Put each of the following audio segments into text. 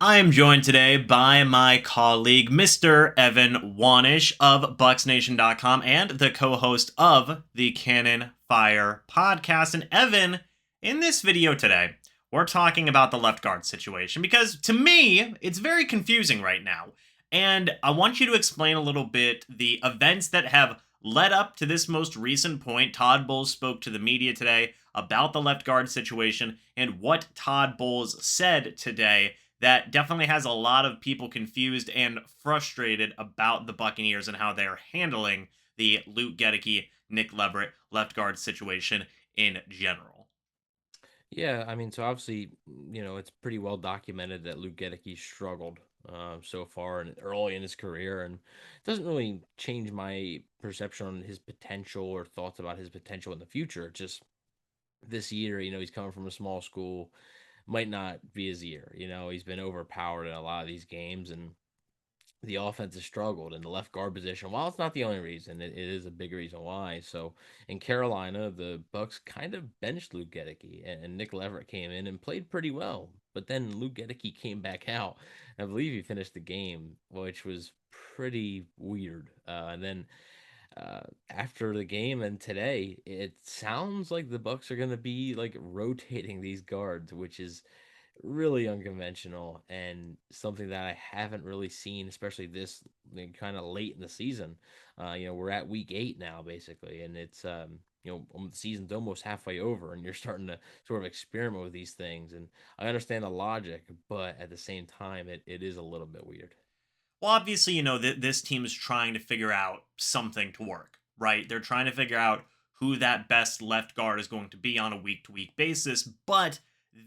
I am joined today by my colleague, Mr. Evan Wanish of BucsNation.com and the co host of the Cannon Fire podcast. And Evan, in this video today, we're talking about the left guard situation because to me, it's very confusing right now. And I want you to explain a little bit the events that have led up to this most recent point. Todd Bowles spoke to the media today about the left guard situation and what Todd Bowles said today that definitely has a lot of people confused and frustrated about the Buccaneers and how they're handling the Luke Getzy, Nick Leverett left guard situation in general. Yeah, I mean, so obviously, it's pretty well documented that Luke Getzy struggled so far and early in his career, and it doesn't really change my perception on his potential or thoughts about his potential in the future. Just this year, he's coming from a small school, might not be his year. He's been overpowered in a lot of these games, and the offense has struggled in the left guard position. While it's not the only reason, it is a big reason why. So in Carolina, the Bucs kind of benched Luke Getzy, and Nick Leverett came in and played pretty well. But then Luke Getzy came back out. I believe he finished the game, which was pretty weird. And then after the game and today, it sounds like the Bucs are going to be like rotating these guards, which is really unconventional and something that I haven't really seen, especially this kind of late in the season. We're at week 8 now, basically, and it's the season's almost halfway over, and you're starting to sort of experiment with these things. And I understand the logic, but at the same time, it is a little bit weird. Well, obviously, this team is trying to figure out something to work, right? They're trying to figure out who that best left guard is going to be on a week to week basis. But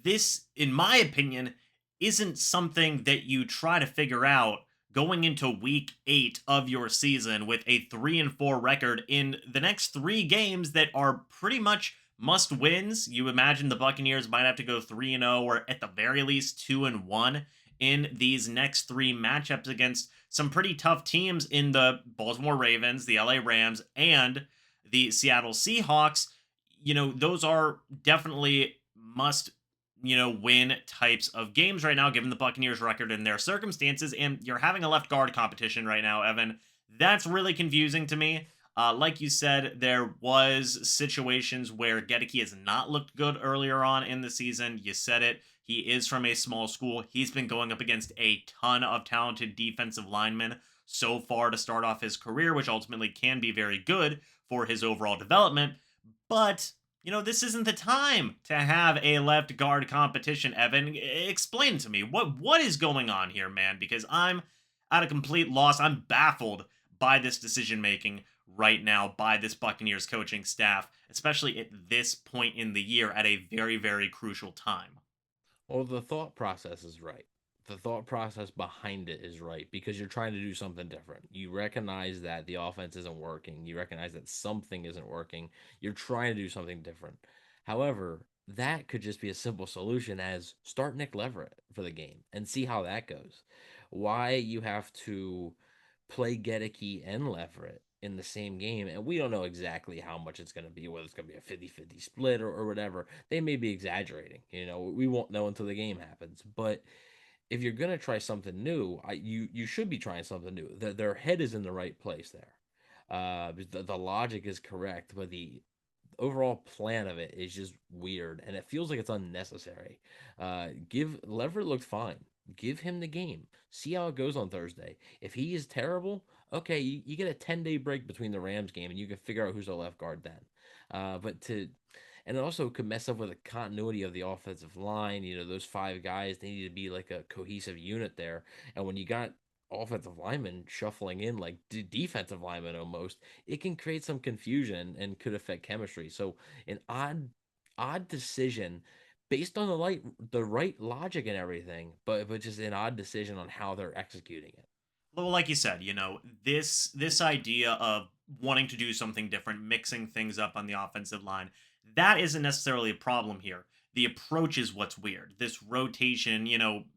this, in my opinion, isn't something that you try to figure out going into week 8 of your season with a 3-4 record in the next 3 games that are pretty much must wins. You imagine the Buccaneers might have to go 3-0 or at the very least 2-1 in these next 3 matchups against some pretty tough teams in the Baltimore Ravens, the LA Rams, and the Seattle Seahawks. Those are definitely must, win types of games right now, given the Buccaneers record and their circumstances. And you're having a left guard competition right now, Evan. That's really confusing to me. Like you said, there was situations where Gedeke has not looked good earlier on in the season. You said it. He is from a small school. He's been going up against a ton of talented defensive linemen so far to start off his career, which ultimately can be very good for his overall development. But, this isn't the time to have a left guard competition, Evan. Explain to me what is going on here, man, because I'm at a complete loss. I'm baffled by this decision making right now by this Buccaneers coaching staff, especially at this point in the year at a very, very crucial time. Well, the thought process is right. The thought process behind it is right because you're trying to do something different. You recognize that the offense isn't working. You recognize that something isn't working. You're trying to do something different. However, that could just be a simple solution as start Nick Leverett for the game and see how that goes. Why you have to play Gedeke and Leverett in the same game, and we don't know exactly how much it's going to be, whether it's going to be a 50-50 split or whatever. They may be exaggerating. We won't know until the game happens. But if you're going to try something new, you should be trying something new. Their head is in the right place there. The logic is correct, but the overall plan of it is just weird and it feels like it's unnecessary. Give Leverett looked fine. Give him the game. See how it goes on Thursday. If he is terrible, okay, you get a 10-day break between the Rams game and you can figure out who's the left guard then. And it also could mess up with the continuity of the offensive line. Those 5 guys, they need to be like a cohesive unit there. And when you got offensive linemen shuffling in like defensive linemen almost, it can create some confusion and could affect chemistry. So an odd decision based on the right logic and everything, but just an odd decision on how they're executing it. Well, like you said, this idea of wanting to do something different, mixing things up on the offensive line, that isn't necessarily a problem here. The approach is what's weird. This rotation,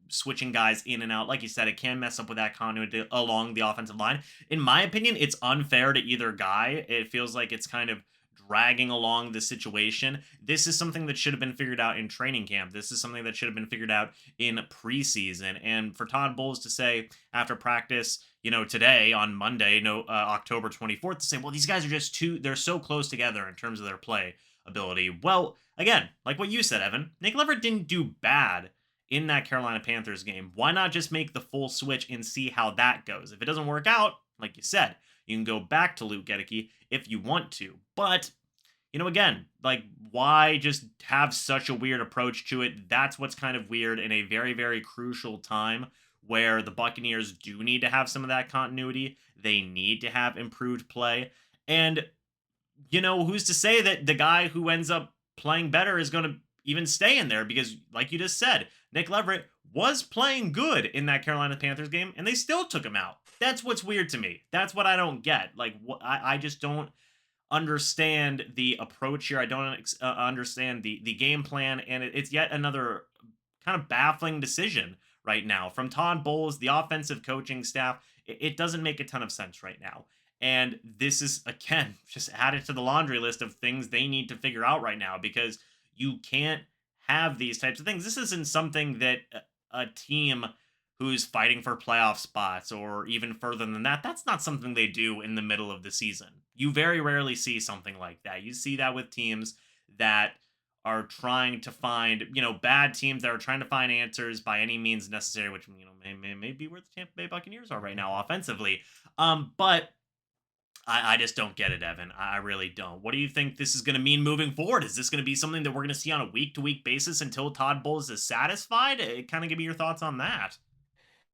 switching guys in and out, like you said, it can mess up with that continuity along the offensive line. In my opinion, it's unfair to either guy. It feels like it's kind of dragging along the situation. This is something that should have been figured out in training camp. This is something that should have been figured out in preseason. And for Todd Bowles to say after practice, today on Monday, no October 24th, to say, well, these guys are just they're so close together in terms of their play ability. Well, again, like what you said, Evan, Nick Leverett didn't do bad in that Carolina Panthers game. Why not just make the full switch and see how that goes? If it doesn't work out, like you said, you can go back to Luke Getzy if you want to. But, again, like, why just have such a weird approach to it? That's what's kind of weird in a very, very crucial time where the Buccaneers do need to have some of that continuity. They need to have improved play. And, who's to say that the guy who ends up playing better is going to even stay in there? Because, like you just said, Nick Leverett was playing good in that Carolina Panthers game, and they still took him out. That's what's weird to me. That's what I don't get. Like, I just don't understand the approach here. I don't understand the game plan, and it's yet another kind of baffling decision right now from Todd Bowles, the offensive coaching staff. It doesn't make a ton of sense right now. And this is, again, just added to the laundry list of things they need to figure out right now, because you can't have these types of things. This isn't something that a team who's fighting for playoff spots or even further than that, that's not something they do in the middle of the season. You very rarely see something like that. You see that with teams that are trying to find, bad teams that are trying to find answers by any means necessary, which, may be where the Tampa Bay Buccaneers are right now offensively. But I just don't get it, Evan. I really don't. What do you think this is going to mean moving forward? Is this going to be something that we're going to see on a week to week basis until Todd Bowles is satisfied? Kind of give me your thoughts on that.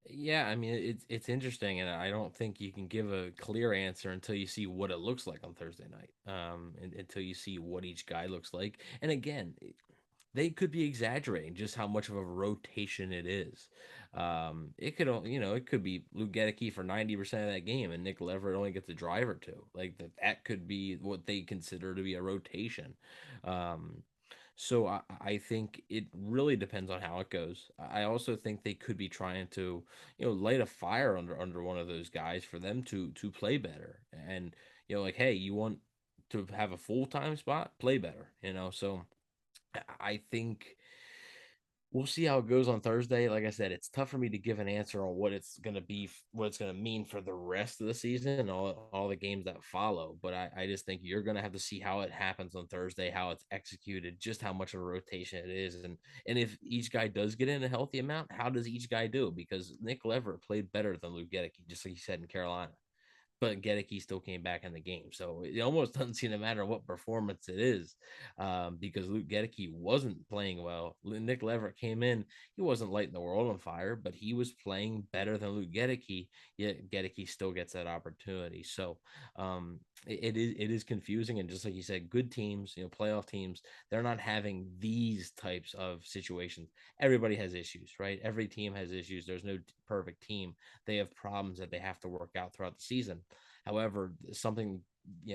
Yeah, I mean it's interesting, and I don't think you can give a clear answer until you see what it looks like on Thursday night. And until you see what each guy looks like. And again, they could be exaggerating just how much of a rotation it is. It could, it could be Luke Getzy for 90% of that game, and Nick Leverett only gets a drive or two. Like that could be what they consider to be a rotation. Um, so I think it really depends on how it goes. I also think they could be trying to, light a fire under one of those guys for them to play better. And like, hey, you want to have a full time spot, play better. So I think we'll see how it goes on Thursday. Like I said, it's tough for me to give an answer on what it's going to be, what it's going to mean for the rest of the season and all the games that follow. But I just think you're going to have to see how it happens on Thursday, how it's executed, just how much of a rotation it is. And if each guy does get in a healthy amount, how does each guy do? Because Nick Leverett played better than Luke Getzy, just like he said in Carolina, but Getty still came back in the game. So it almost doesn't seem to matter what performance it is, because Luke Getty wasn't playing well. Nick Leverett came in, he wasn't lighting the world on fire, but he was playing better than Luke Getty. Yet Getty still gets that opportunity. So it is confusing, and just like you said, good teams, playoff teams, they're not having these types of situations. Everybody has issues, right? Every team has issues. There's no perfect team. They have problems that they have to work out throughout the season. However, something,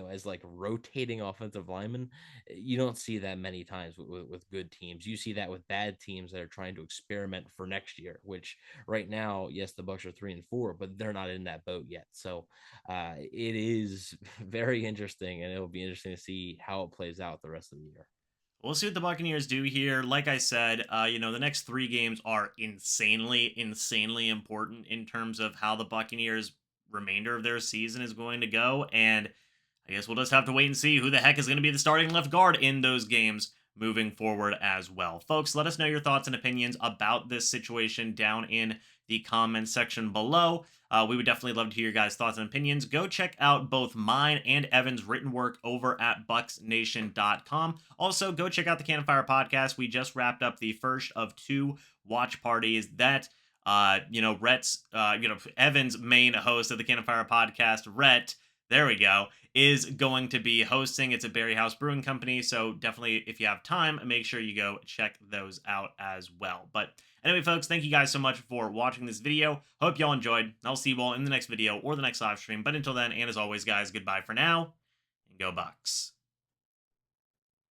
as like rotating offensive linemen, you don't see that many times with good teams. You see that with bad teams that are trying to experiment for next year, which right now, yes, the Bucs are 3-4, but they're not in that boat yet. So it is very interesting, and it'll be interesting to see how it plays out the rest of the year. We'll see what the Buccaneers do here. Like I said, the next three games are insanely, insanely important in terms of how the Buccaneers' remainder of their season is going to go. And I guess we'll just have to wait and see who the heck is going to be the starting left guard in those games moving forward as well. Folks, let us know your thoughts and opinions about this situation down in the comments section below. We would definitely love to hear your guys' thoughts and opinions. Go check out both mine and Evan's written work over at BucsNation.com. Also, go check out the Cannon Fire podcast. We just wrapped up the first of two watch parties that Rhett's, Evan's main host of the Cannon Fire podcast, Rhett, there we go, is going to be hosting. It's a Berry House Brewing Company, so definitely, if you have time, make sure you go check those out as well. But anyway, folks, thank you guys so much for watching this video. Hope y'all enjoyed. I'll see you all in the next video or the next live stream. But until then, and as always, guys, goodbye for now, and go Bucs.